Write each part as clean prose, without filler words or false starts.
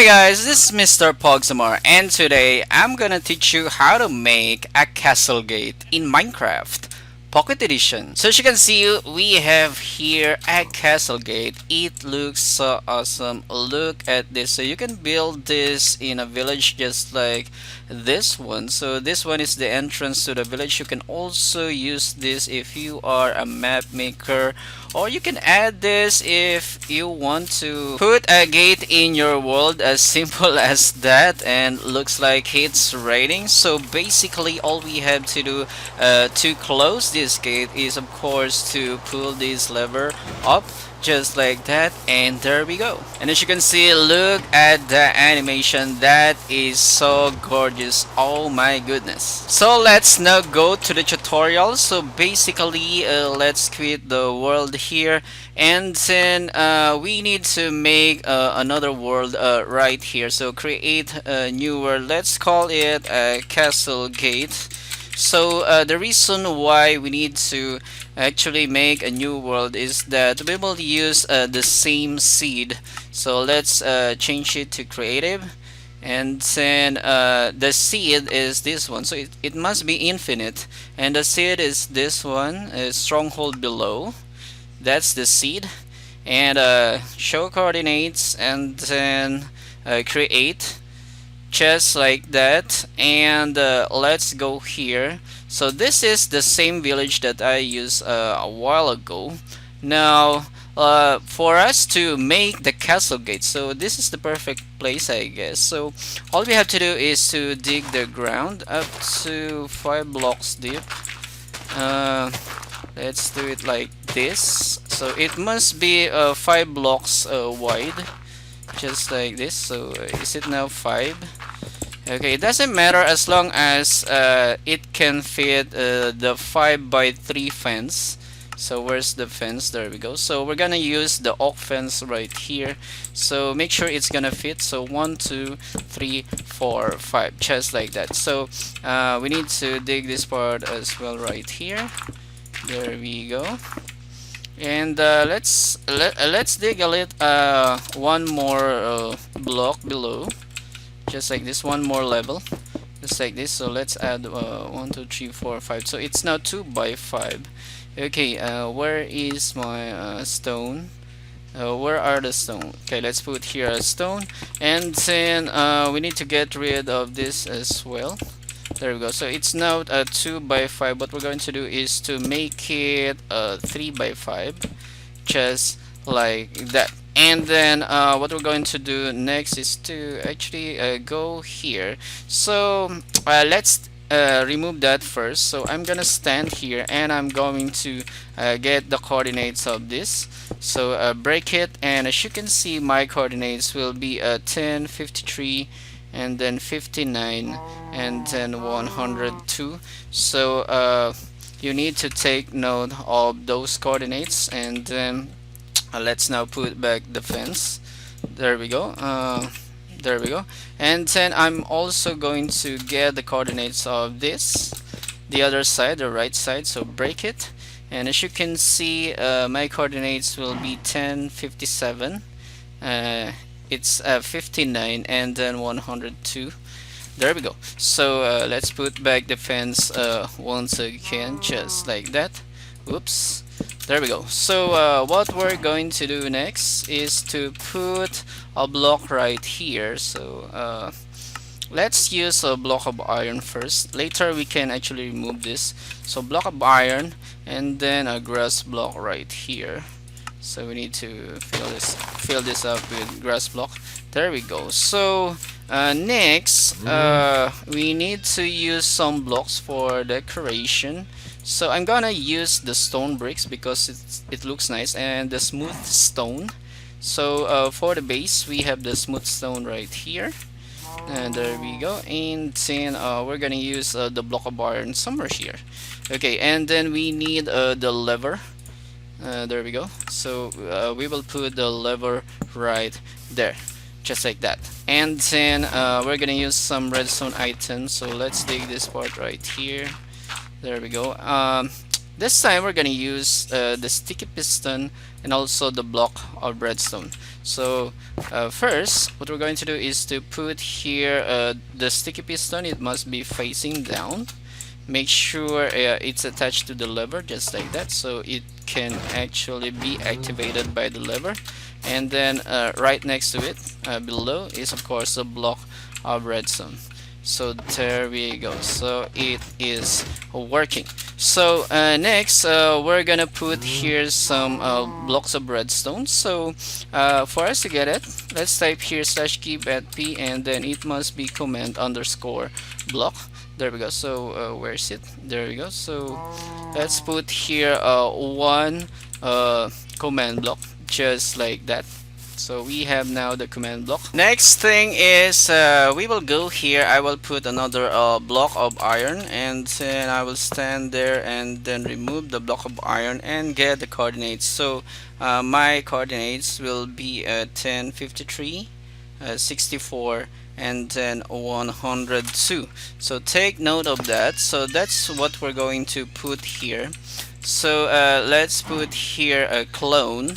guys, this is Mr. Pogsamar, and today I'm gonna teach you how to make a castle gate in Minecraft Pocket Edition. So as you can see, we have here a castle gate. It looks so awesome. Look at this. So you can build this in a village just like this one. So this one is the entrance to the village. You can also use this if you are a map maker, or you can add this if you want to put a gate in your world, as simple as that. And looks like it's raining, so basically all we have to do to close this gate is of course to pull this lever up just like that, and there we go. And as you can see, look at the animation. That is so gorgeous. Oh my goodness. So let's now go to the tutorial. So basically let's quit the world here, and then we need to make another world right here. So create a new world. Let's call it a castle gate. So the reason why we need to actually make a new world is that we will use the same seed. So let's change it to creative, and then the seed is this one. So it must be infinite, and the seed is this one, stronghold below. That's the seed. And show coordinates, and then create, just like that. And let's go here. So this is the same village that I used a while ago. Now for us to make the castle gate, so this is the perfect place, I guess. So all we have to do is to dig the ground up to 5 blocks deep. Let's do it like this. So it must be 5 blocks wide, just like this. So is it now 5? Okay, it doesn't matter as long as it can fit the 5 by 3 fence. So where's the fence? There we go. So we're gonna use the oak fence right here. So make sure it's gonna fit. So 1 2 3 4 5, just like that. So we need to dig this part as well right here. There we go. And let's dig a one more block below, just like this. One more level, just like this. So let's add 1 2 3 4 5. So it's now 2 by 5. Okay, where is my stone? Where are the stone? Okay, let's put here a stone, and then we need to get rid of this as well. There we go. So it's now 2 by 5. What we're going to do is to make it 3 by 5, just like that. And then what we're going to do next is to actually go here. So let's remove that first. So I'm gonna stand here, and I'm going to get the coordinates of this. So break it, and as you can see, my coordinates will be 10 53, and then 59, and then 102. So you need to take note of those coordinates. And then let's now put back the fence. There we go. There we go. And then I'm also going to get the coordinates of this, the other side, the right side. So break it, and as you can see, my coordinates will be 10 57, it's 59, and then 102. There we go. So let's put back the fence once again, just like that. Whoops. There we go. So what we're going to do next is to put a block right here. So let's use a block of iron first. Later we can actually remove this. So block of iron, and then a grass block right here. So we need to fill this up with grass block. There we go. So next we need to use some blocks for decoration. So I'm gonna use the stone bricks because it looks nice, and the smooth stone. So for the base, we have the smooth stone right here, and there we go. And then we're gonna use the block of iron somewhere here. Okay, and then we need the lever. There we go. So we will put the lever right there, just like that. And then we're gonna use some redstone items. So let's dig this part right here. There we go. This time we're gonna use the sticky piston and also the block of redstone. So first, what we're going to do is to put here the sticky piston. It must be facing down. Make sure it's attached to the lever just like that, so it can actually be activated by the lever. And then right next to it, below, is of course a block of redstone. So there we go, so it is working. So next we're gonna put here some blocks of redstone. So for us to get it, let's type here /keep@p, and then it must be command underscore block. There we go. So where is it? There we go. So let's put here one command block just like that. So we have now the command block. Next thing is we will go here. I will put another block of iron, and then I will stand there and then remove the block of iron and get the coordinates. So my coordinates will be 10, 53, 64, and then 102. So take note of that. So that's what we're going to put here. So let's put here a clone.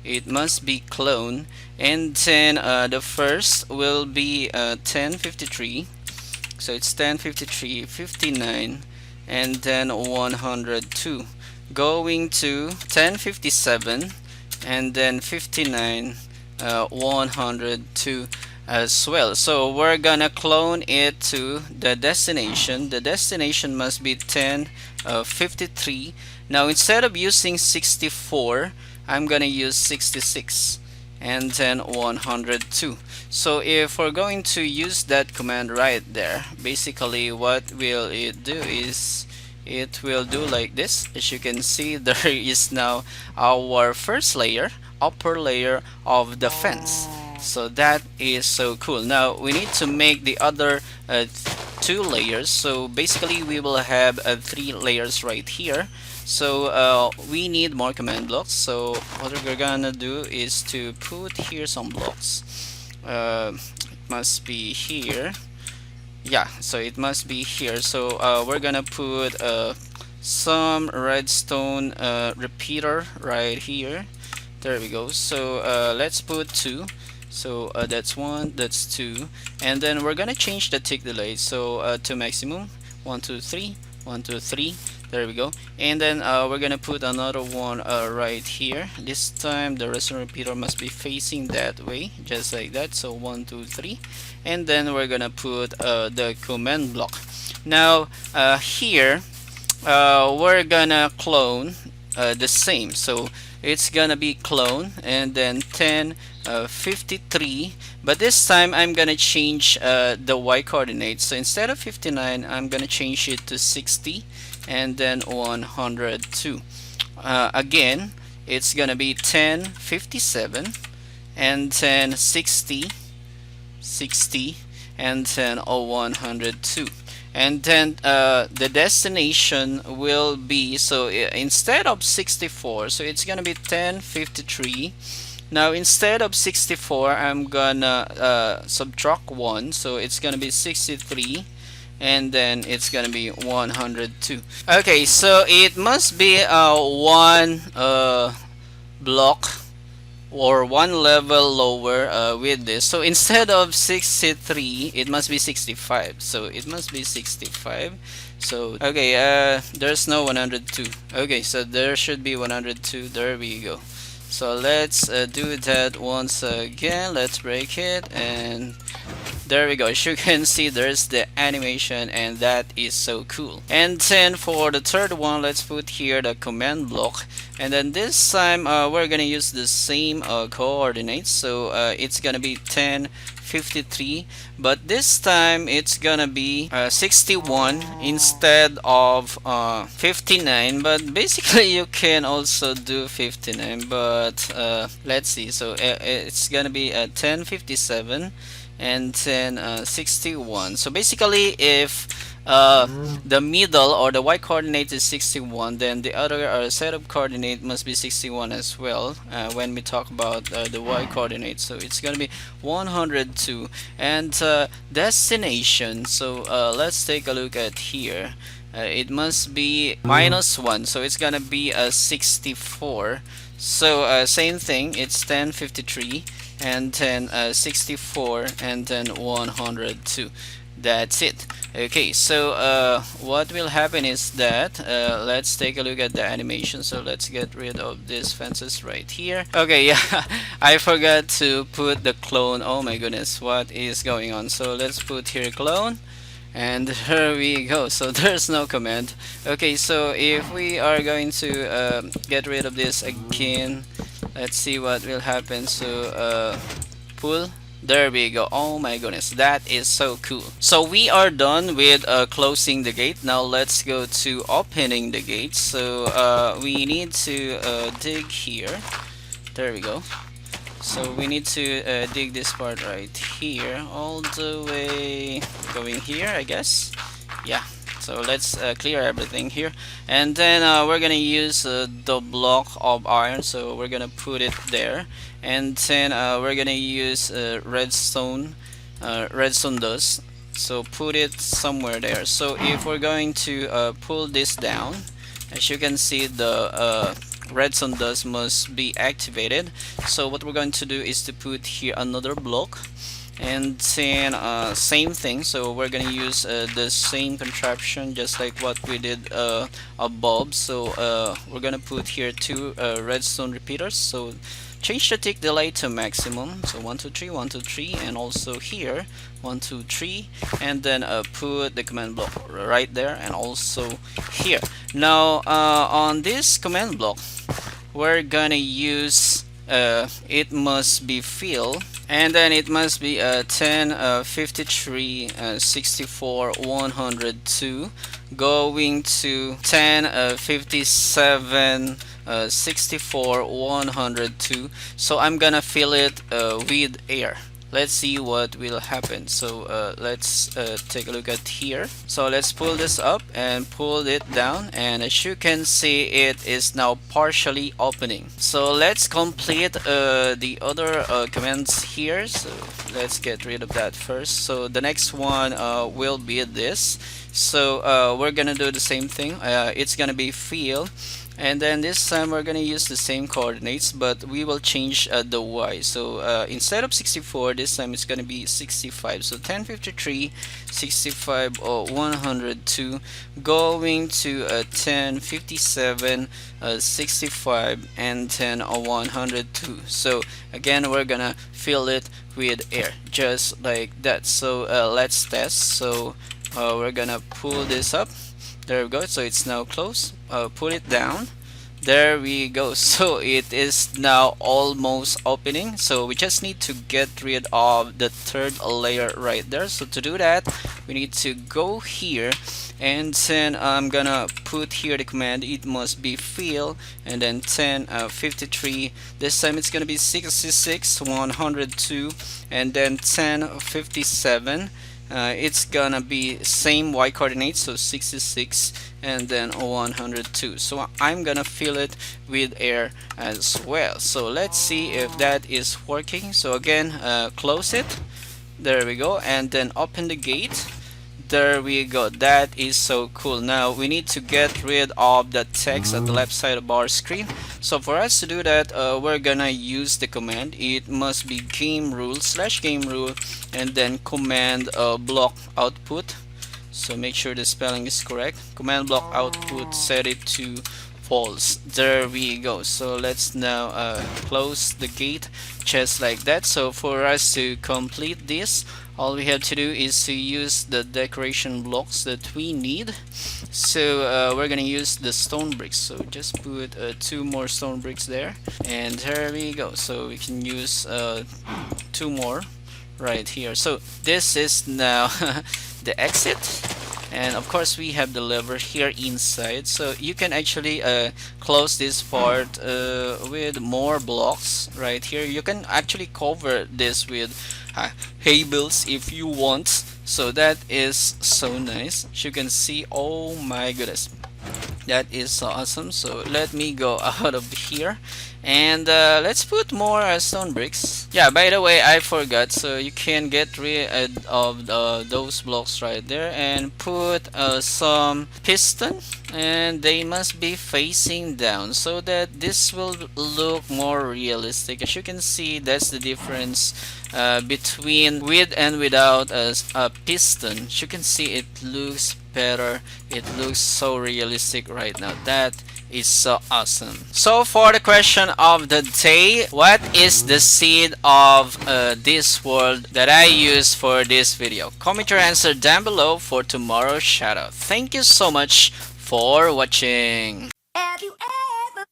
It must be clone, and then the first will be 1053. So it's 1053, 59, and then 102, going to 1057, and then 59, 102 as well. So we're gonna clone it to the destination. The destination must be 1053. Now instead of using 64, I'm gonna use 66, and then 102. So if we're going to use that command right there, basically what will it do is it will do like this. As you can see, there is now our first layer, upper layer of the fence. So that is so cool. Now we need to make the other two layers. So basically we will have 3 layers right here. So we need more command blocks. So what we're gonna do is to put here some blocks. It must be here. Yeah, so it must be here. So we're gonna put some redstone repeater right here. There we go. So let's put 2. So that's 1, that's 2, and then we're gonna change the tick delay. So to maximum, 1, 2, 3, 1, 2, 3. There we go. And then we're gonna put another one right here. This time the redstone repeater must be facing that way, just like that. So 1, 2, 3, and then we're gonna put the command block. Now here we're gonna clone the same. So it's gonna be clone, and then 1053, but this time I'm gonna change the y coordinates. So instead of 59, I'm gonna change it to 60, and then 102. Again, it's gonna be 1057, and then 60, 60, and then 102. And then the destination will be, so instead of 64, so it's gonna be 1053. Now instead of 64, I'm gonna subtract 1, so it's gonna be 63, and then it's gonna be 102. Okay, so it must be one block or one level lower with this. So instead of 63, it must be 65. So it must be 65. So okay, there's no 102. Okay, so there should be 102. There we go. So let's do that once again. Let's break it, and there we go. As you can see, there's the animation, and that is so cool. And then for the third one, let's put here the command block, and then this time we're gonna use the same coordinates. So it's gonna be 1053, but this time it's gonna be 61 instead of 59. But basically you can also do 59, but let's see. So it's gonna be 1057, and then 61. So basically if the middle or the y coordinate is 61, then the other set of coordinate must be 61 as well when we talk about the y coordinate. So it's gonna be 102. And destination, so let's take a look at here. it must be -1, so it's gonna be a 64. So same thing, it's 1053 and then 64 and then 102. That's it. Okay, so what will happen is that let's take a look at the animation. So let's get rid of these fences right here. Okay, yeah, I forgot to put the clone. Oh my goodness, what is going on? So let's put here clone, and there we go. So there's no command. Okay, so if we are going to get rid of this again, let's see what will happen. So pull, there we go. Oh my goodness, that is so cool. So we are done with closing the gate. Now let's go to opening the gate. So we need to dig here. There we go. So we need to dig this part right here all the way going here, I guess. Yeah, so let's clear everything here, and then we're gonna use the block of iron, so we're gonna put it there, and then we're gonna use redstone dust, so put it somewhere there. So if we're going to pull this down, as you can see, the redstone dust must be activated. So what we're going to do is to put here another block, and then same thing. So we're gonna use the same contraption just like what we did above. So we're gonna put here two redstone repeaters. So change the tick delay to maximum. So 1 2 3 1 2 3, and also here 1 2 3, and then put the command block right there, and also here. Now on this command block, we're gonna use it must be fill, and then it must be 10 53 64 102 going to 10 57 64 102. So I'm gonna fill it with air. Let's see what will happen. So let's take a look at here. So let's pull this up and pull it down, and as you can see, it is now partially opening. So let's complete the other commands here. So let's get rid of that first. So the next one will be this. So we're gonna do the same thing. It's gonna be fill, and then this time we're gonna use the same coordinates, but we will change the y. So instead of 64, this time it's gonna be 65. So 1053 65 102 going to 1057 65 and 10 102. So again, we're gonna fill it with air just like that. So let's test. So we're gonna pull this up. There we go. So it's now closed. Put it down. There we go. So it is now almost opening. So we just need to get rid of the third layer right there. So to do that, we need to go here, and then I'm gonna put here the command. It must be fill, and then 10 53. This time it's gonna be 66 102, and then 10 57. It's gonna be same y coordinates, so 66 and then 102. So I'm gonna fill it with air as well. So let's see if that is working. So again, close it. There we go, and then open the gate. There we go. That is so cool. Now we need to get rid of the text at the left side of our screen. So for us to do that, we're gonna use the command. It must be game rule /game rule, and then command block output. So make sure the spelling is correct. Command block output, set it to false. There we go. So let's now close the gate just like that. So for us to complete this, all we have to do is to use the decoration blocks that we need. So we're gonna use the stone bricks. So just put 2 more stone bricks there, and there we go. So we can use 2 more right here. So this is now the exit, and of course we have the lever here inside. So you can actually close this part with more blocks right here. You can actually cover this with hay bales if you want. So that is so nice. As you can see, oh my goodness, that is so awesome. So let me go out of here, And let's put more stone bricks. Yeah, by the way, I forgot. So you can get rid of those blocks right there and put some piston, and they must be facing down so that this will look more realistic. As you can see, that's the difference between with and without a piston. As you can see, it looks better. It looks so realistic right now. That is so awesome. So for the question of the day, what is the seed of this world that I use for this video? Comment your answer down below for tomorrow's shoutout. Thank you so much for watching. Have you ever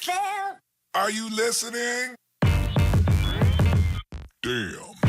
felt? Are you listening? Damn.